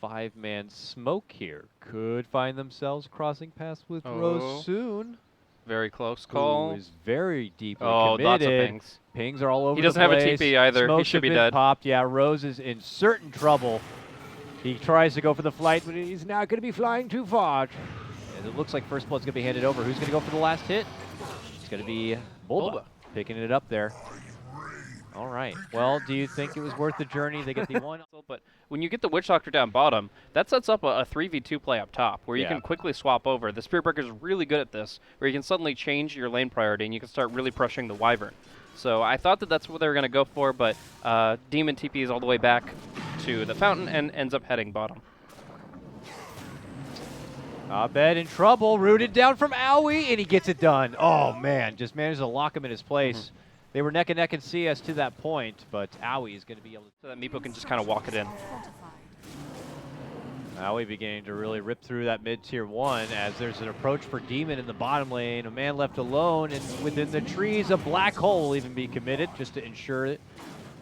5-man smoke here. Could find themselves crossing paths with Rose soon. Very close call. Who is very deeply committed. Lots of pings. Pings are all over the place. He doesn't have a TP either. Smokes he should be been dead. Popped. Yeah, Rose is in certain trouble. He tries to go for the flight, but he's not going to be flying too far. And it looks like first blood's going to be handed over. Who's going to go for the last hit? It's going to be Bulba picking it up there. All right. Well, do you think it was worth the journey? They get the one. But when you get the Witch Doctor down bottom, that sets up a 3v2 play up top, where you can quickly swap over. The Spirit Breaker is really good at this, where you can suddenly change your lane priority, and you can start really pressuring the Wyvern. So I thought that that's what they were going to go for, but Demon TPs all the way back to the fountain and ends up heading bottom. Abed in trouble, rooted down from Owie, and he gets it done. Oh, man, just managed to lock him in his place. They were neck and neck in CS to that point, but Owie is going to be able to... So that Meepo can just kind of walk it in. Owie beginning to really rip through that mid-tier 1 as there's an approach for Demon in the bottom lane. A man left alone, and within the trees, a black hole will even be committed just to ensure it.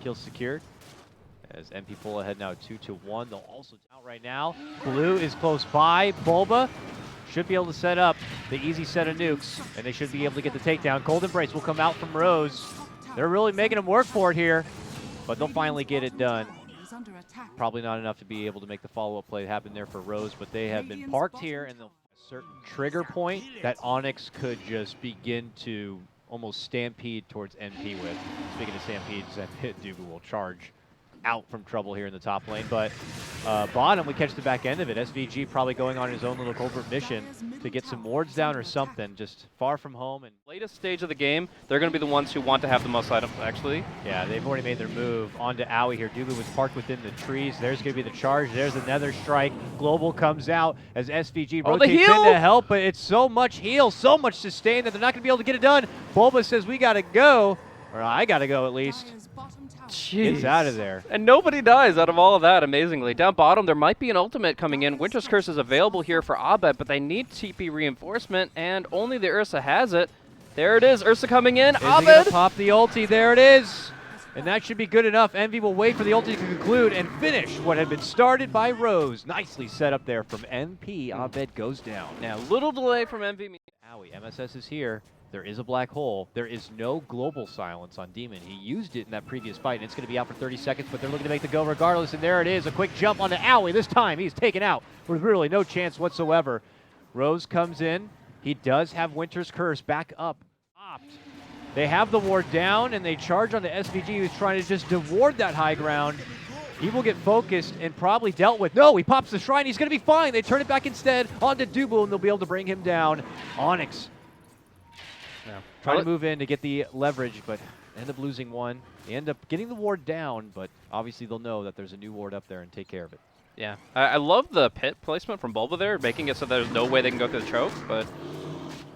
Kill secured. As MP full ahead now 2-1. They'll also out right now. Blue is close by. Bulba should be able to set up the easy set of nukes, and they should be able to get the takedown. Cold Embrace will come out from Rose. They're really making him work for it here, but they'll finally get it done. Probably not enough to be able to make the follow-up play happen there for Rose, but they have been parked here, and they'll a certain trigger point that Onyx could just begin to almost stampede towards NP with. Speaking of stampedes, Dugu will charge out from trouble here in the top lane, but bottom we catch the back end of it. SVG probably going on his own little covert mission to get some wards down or something, just far from home. And latest stage of the game, they're going to be the ones who want to have the most items, actually. Yeah, they've already made their move onto Owie here. Dugu was parked within the trees. There's going to be the charge. There's another strike. Global comes out as SVG rotates in to help, but it's so much heal, so much sustain that they're not going to be able to get it done. Bulba says we got to go, or I got to go at least. Jeez. Gets out of there. And nobody dies out of all of that, amazingly. Down bottom, there might be an ultimate coming in. Winter's Curse is available here for Abed, but they need TP reinforcement, and only the Ursa has it. There it is, Ursa coming in. Abed! Pop the ulti, there it is. And that should be good enough. Envy will wait for the ulti to conclude and finish what had been started by Rose. Nicely set up there from NP. Abed goes down. Now, little delay from Envy. Owie, MSS is here. There is a black hole. There is no global silence on Demon. He used it in that previous fight, and it's going to be out for 30 seconds, but they're looking to make the go regardless, and there it is. A quick jump onto Owie. This time, he's taken out with really no chance whatsoever. Rose comes in. He does have Winter's Curse back up. They have the ward down, and they charge onto SVG, who's trying to just ward that high ground. He will get focused and probably dealt with. No, he pops the shrine. He's going to be fine. They turn it back instead onto Dubu, and they'll be able to bring him down. Onyx trying to move in to get the leverage, but end up losing one. They end up getting the ward down, but obviously they'll know that there's a new ward up there and take care of it. Yeah, I love the pit placement from Bulba there, making it so there's no way they can go through the choke, but...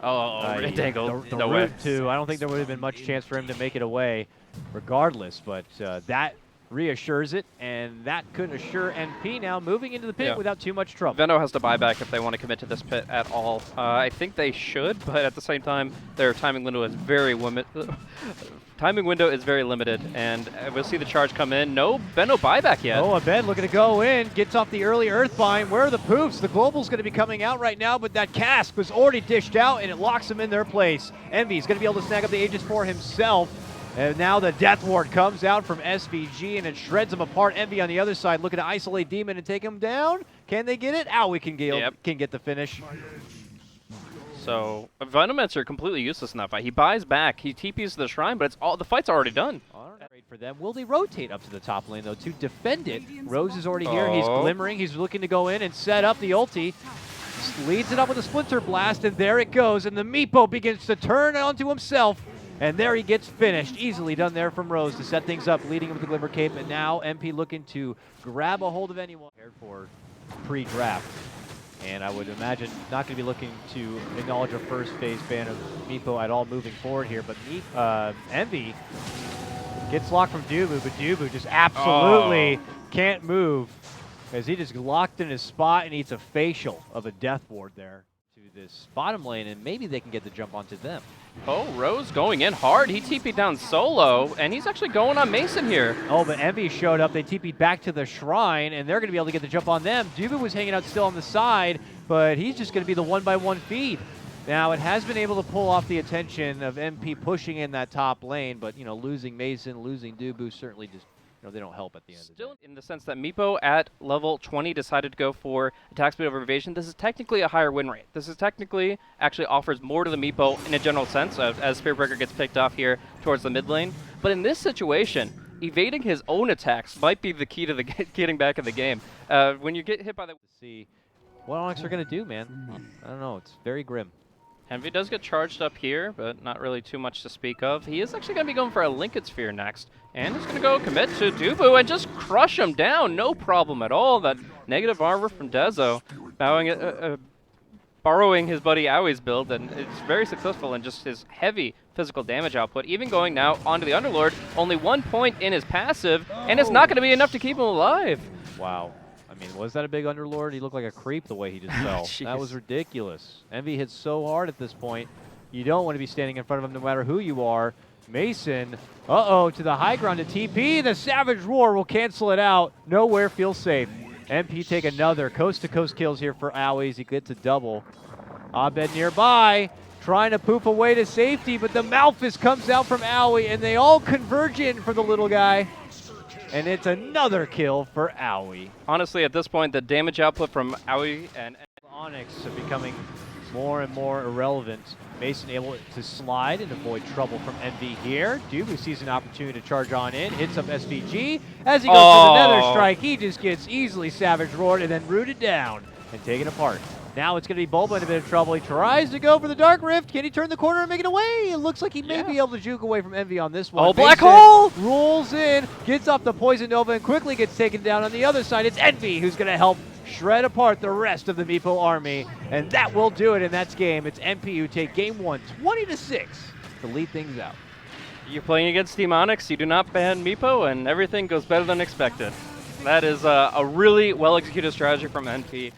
Dangled. No way. Too. I don't think there would have been much chance for him to make it away regardless, but that reassures it, and that could assure NP now moving into the pit without too much trouble. Veno has to buy back if they want to commit to this pit at all. I think they should, but at the same time, their timing window is very limited. And we'll see the charge come in. No Veno buyback yet. Oh, Abed looking to go in, gets off the early Earthbind. Where are the poofs? The Global's going to be coming out right now, but that cask was already dished out, and it locks them in their place. Envy's going to be able to snag up the Aegis for himself. And now the Death Ward comes out from SVG, and it shreds them apart. Envy on the other side looking to isolate Demon and take him down. Can they get it? Owie can get the finish. So Venomancer are completely useless in that fight. He buys back, he TPs to the shrine, but the fight's already done. All right, great for them. Will they rotate up to the top lane though to defend it? Rose is already here. He's glimmering. He's looking to go in and set up the ulti. Leads it up with a Splinter Blast, and there it goes. And the Meepo begins to turn onto himself. And there he gets finished. Easily done there from Rose to set things up, leading him with the Glimmer Cape. And now MP looking to grab a hold of anyone prepared for pre-draft. And I would imagine not going to be looking to acknowledge a first phase ban of Meepo at all moving forward here. But Envy gets locked from Dubu, but Dubu just absolutely can't move as he just locked in his spot and eats a facial of a Death Ward there. to this bottom lane, and maybe they can get the jump onto them. Oh, Rose going in hard. He TP'd down solo, and he's actually going on Mason here. Oh, but Envy showed up. They TP'd back to the shrine, and they're going to be able to get the jump on them. Dubu was hanging out still on the side, but he's just going to be the one-by-one feed. Now, it has been able to pull off the attention of MP pushing in that top lane, but, you know, losing Mason, losing Dubu certainly just, you know, they don't help at the end of the day. Still in the sense that Meepo at level 20 decided to go for attack speed over evasion. This is technically a higher win rate. This is technically actually offers more to the Meepo in a general sense as Spirit Breaker gets picked off here towards the mid lane. But in this situation, evading his own attacks might be the key to the getting back in the game. When you get hit by the... See what Onyx are going to do, man. I don't know. It's very grim. Envy does get charged up here, but not really too much to speak of. He is actually going to be going for a Linked Sphere next. And he's going to go commit to Dubu and just crush him down. No problem at all. That negative armor from Dezo, borrowing his buddy Aui's build, and it's very successful in just his heavy physical damage output. Even going now onto the Underlord, only 1 point in his passive, and it's not going to be enough to keep him alive. Wow. I mean, was that a big Underlord? He looked like a creep the way he just fell. That was ridiculous. Envy hits so hard at this point. You don't want to be standing in front of him no matter who you are. Mason, to the high ground to TP. The Savage Roar will cancel it out. Nowhere feels safe. MP take another coast-to-coast kills here for Aui's. He gets a double. Abed nearby, trying to poof away to safety, but the Malphus comes out from Aui, and they all converge in for the little guy. And it's another kill for Aui. Honestly, at this point, the damage output from Aui and Onyx are becoming more and more irrelevant. Mason able to slide and avoid trouble from Envy here. Dubu sees an opportunity to charge on in, hits up SVG. As he goes for the Nether Strike, he just gets easily Savage Roared and then rooted down and taken apart. Now it's going to be Bulba in a bit of trouble. He tries to go for the Dark Rift. Can he turn the corner and make it away? It looks like he may be able to juke away from Envy on this one. Oh, Black Hole! Rolls in, gets off the Poison Nova, and quickly gets taken down on the other side. It's Envy who's going to help shred apart the rest of the Meepo army. And that will do it in that game. It's MP who take game one, 20-6, to lead things out. You're playing against Team Onyx, you do not ban Meepo, and everything goes better than expected. That is a really well-executed strategy from NP.